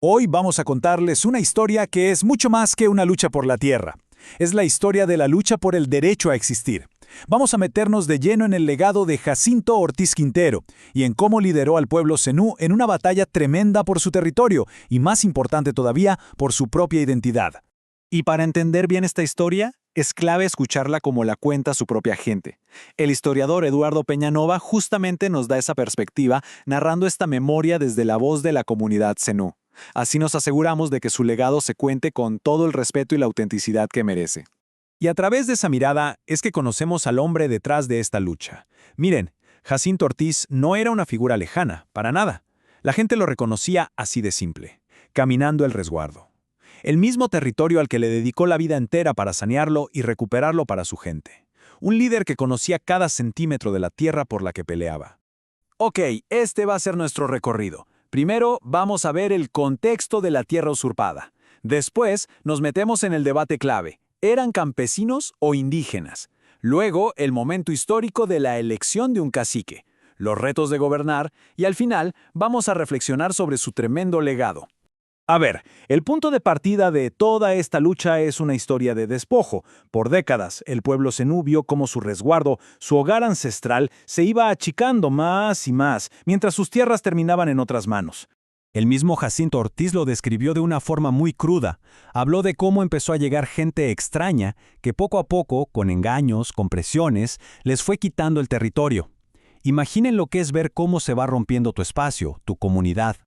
Hoy vamos a contarles una historia que es mucho más que una lucha por la tierra. Es la historia de la lucha por el derecho a existir. Vamos a meternos de lleno en el legado de Jacinto Ortiz Quintero y en cómo lideró al pueblo zenú en una batalla tremenda por su territorio y, más importante todavía, por su propia identidad. Y para entender bien esta historia, es clave escucharla como la cuenta su propia gente. El historiador Eduardo Peñanova justamente nos da esa perspectiva, narrando esta memoria desde la voz de la comunidad zenú. Así nos aseguramos de que su legado se cuente con todo el respeto y la autenticidad que merece. Y a través de esa mirada es que conocemos al hombre detrás de esta lucha. Miren, Jacinto Ortiz no era una figura lejana, para nada. La gente lo reconocía así de simple, caminando el resguardo. El mismo territorio al que le dedicó la vida entera para sanearlo y recuperarlo para su gente. Un líder que conocía cada centímetro de la tierra por la que peleaba. Ok, este va a ser nuestro recorrido. Primero vamos a ver el contexto de la tierra usurpada. Después nos metemos en el debate clave. ¿Eran campesinos o indígenas? Luego el momento histórico de la elección de un cacique, los retos de gobernar y al final vamos a reflexionar sobre su tremendo legado. A ver, el punto de partida de toda esta lucha es una historia de despojo. Por décadas, el pueblo zenú vio cómo su resguardo, su hogar ancestral, se iba achicando más y más, mientras sus tierras terminaban en otras manos. El mismo Jacinto Ortiz lo describió de una forma muy cruda. Habló de cómo empezó a llegar gente extraña que poco a poco, con engaños, con presiones, les fue quitando el territorio. Imaginen lo que es ver cómo se va rompiendo tu espacio, tu comunidad.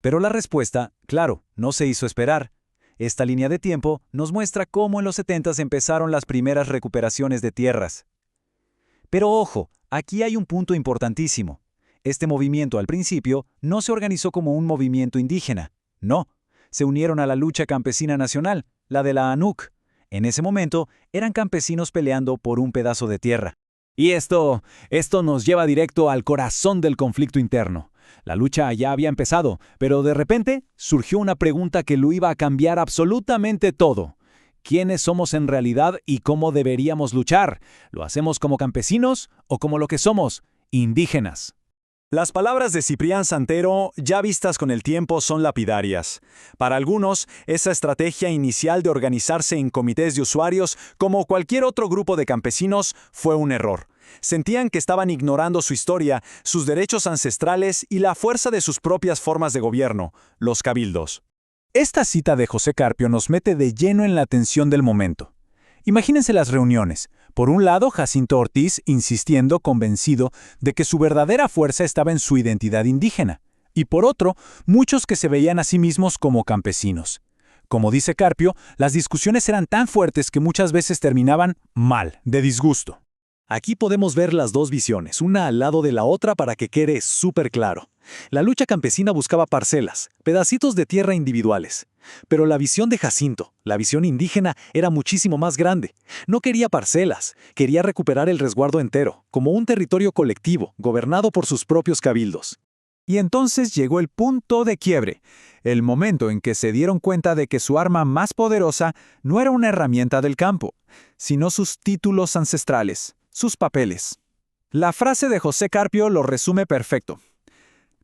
Pero la respuesta, claro, no se hizo esperar. Esta línea de tiempo nos muestra cómo en los 70s empezaron las primeras recuperaciones de tierras. Pero ojo, aquí hay un punto importantísimo. Este movimiento al principio no se organizó como un movimiento indígena. No, se unieron a la lucha campesina nacional, la de la ANUC. En ese momento eran campesinos peleando por un pedazo de tierra. Y esto nos lleva directo al corazón del conflicto interno. La lucha ya había empezado, pero de repente surgió una pregunta que lo iba a cambiar absolutamente todo. ¿Quiénes somos en realidad y cómo deberíamos luchar? ¿Lo hacemos como campesinos o como lo que somos, indígenas? Las palabras de Ciprián Santero, ya vistas con el tiempo, son lapidarias. Para algunos, esa estrategia inicial de organizarse en comités de usuarios, como cualquier otro grupo de campesinos, fue un error. Sentían que estaban ignorando su historia, sus derechos ancestrales y la fuerza de sus propias formas de gobierno, los cabildos. Esta cita de José Carpio nos mete de lleno en la tensión del momento. Imagínense las reuniones. Por un lado, Jacinto Ortiz insistiendo, convencido de que su verdadera fuerza estaba en su identidad indígena. Y por otro, muchos que se veían a sí mismos como campesinos. Como dice Carpio, las discusiones eran tan fuertes que muchas veces terminaban mal, de disgusto. Aquí podemos ver las dos visiones, una al lado de la otra para que quede súper claro. La lucha campesina buscaba parcelas, pedacitos de tierra individuales. Pero la visión de Jacinto, la visión indígena, era muchísimo más grande. No quería parcelas, quería recuperar el resguardo entero, como un territorio colectivo, gobernado por sus propios cabildos. Y entonces llegó el punto de quiebre, el momento en que se dieron cuenta de que su arma más poderosa no era una herramienta del campo, sino sus títulos ancestrales, sus papeles. La frase de José Carpio lo resume perfecto.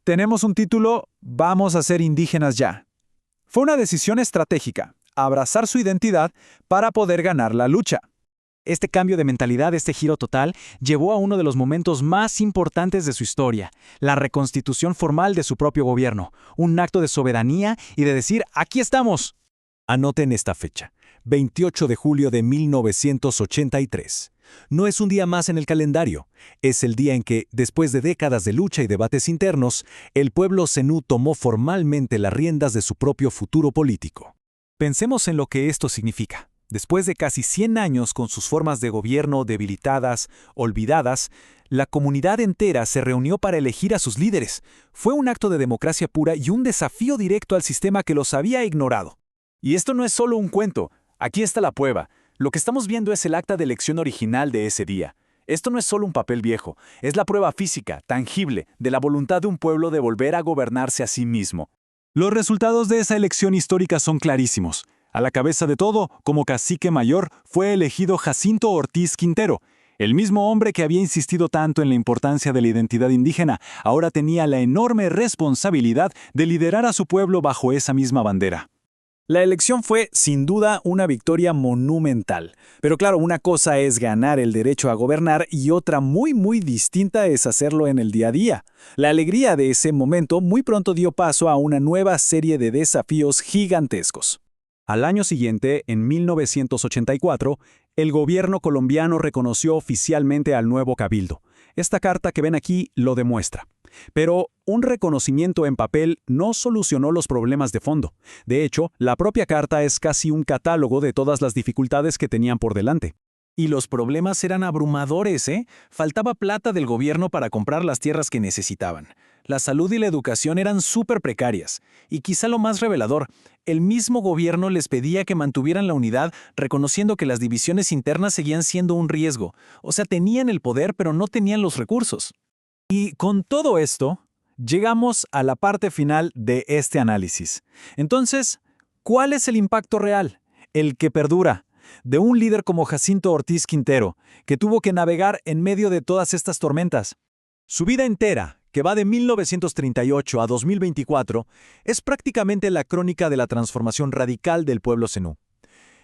Tenemos un título, vamos a ser indígenas ya. Fue una decisión estratégica, abrazar su identidad para poder ganar la lucha. Este cambio de mentalidad, este giro total, llevó a uno de los momentos más importantes de su historia, la reconstitución formal de su propio gobierno, un acto de soberanía y de decir, ¡aquí estamos! Anoten esta fecha, 28 de julio de 1983. No es un día más en el calendario, es el día en que, después de décadas de lucha y debates internos, el pueblo zenú tomó formalmente las riendas de su propio futuro político. Pensemos en lo que esto significa. Después de casi 100 años con sus formas de gobierno debilitadas, olvidadas, la comunidad entera se reunió para elegir a sus líderes. Fue un acto de democracia pura y un desafío directo al sistema que los había ignorado. Y esto no es solo un cuento, aquí está la prueba. Lo que estamos viendo es el acta de elección original de ese día. Esto no es solo un papel viejo, es la prueba física, tangible, de la voluntad de un pueblo de volver a gobernarse a sí mismo. Los resultados de esa elección histórica son clarísimos. A la cabeza de todo, como cacique mayor, fue elegido Jacinto Ortiz Quintero. El mismo hombre que había insistido tanto en la importancia de la identidad indígena, ahora tenía la enorme responsabilidad de liderar a su pueblo bajo esa misma bandera. La elección fue, sin duda, una victoria monumental. Pero claro, una cosa es ganar el derecho a gobernar y otra muy distinta es hacerlo en el día a día. La alegría de ese momento muy pronto dio paso a una nueva serie de desafíos gigantescos. Al año siguiente, en 1984, el gobierno colombiano reconoció oficialmente al nuevo cabildo. Esta carta que ven aquí lo demuestra. Pero un reconocimiento en papel no solucionó los problemas de fondo. De hecho, la propia carta es casi un catálogo de todas las dificultades que tenían por delante. Y los problemas eran abrumadores, ¿eh? Faltaba plata del gobierno para comprar las tierras que necesitaban. La salud y la educación eran súper precarias. Y quizá lo más revelador, el mismo gobierno les pedía que mantuvieran la unidad, reconociendo que las divisiones internas seguían siendo un riesgo. O sea, tenían el poder, pero no tenían los recursos. Y con todo esto, llegamos a la parte final de este análisis. Entonces, ¿cuál es el impacto real? El que perdura, de un líder como Jacinto Ortiz Quintero, que tuvo que navegar en medio de todas estas tormentas. Su vida entera, que va de 1938 a 2024, es prácticamente la crónica de la transformación radical del pueblo zenú.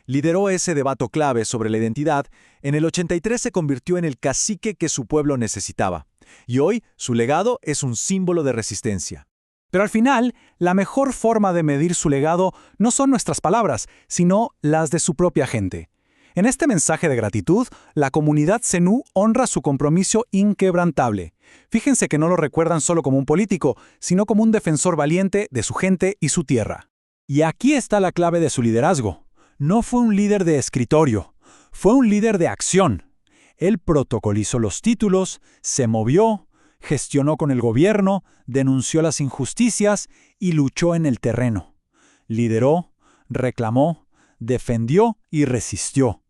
Lideró ese debate clave sobre la identidad, en el 83 se convirtió en el cacique que su pueblo necesitaba, y hoy su legado es un símbolo de resistencia. Pero al final, la mejor forma de medir su legado no son nuestras palabras, sino las de su propia gente. En este mensaje de gratitud, la comunidad zenú honra su compromiso inquebrantable. Fíjense que no lo recuerdan solo como un político, sino como un defensor valiente de su gente y su tierra. Y aquí está la clave de su liderazgo. No fue un líder de escritorio, fue un líder de acción. Él protocolizó los títulos, se movió, gestionó con el gobierno, denunció las injusticias y luchó en el terreno. Lideró, reclamó, defendió y resistió.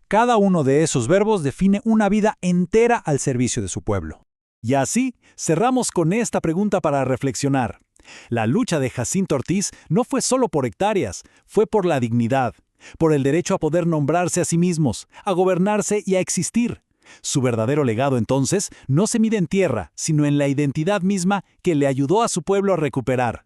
Cada uno de esos verbos define una vida entera al servicio de su pueblo. Y así, cerramos con esta pregunta para reflexionar. La lucha de Jacinto Ortiz no fue solo por hectáreas, fue por la dignidad, por el derecho a poder nombrarse a sí mismos, a gobernarse y a existir. Su verdadero legado, entonces, no se mide en tierra, sino en la identidad misma que le ayudó a su pueblo a recuperar.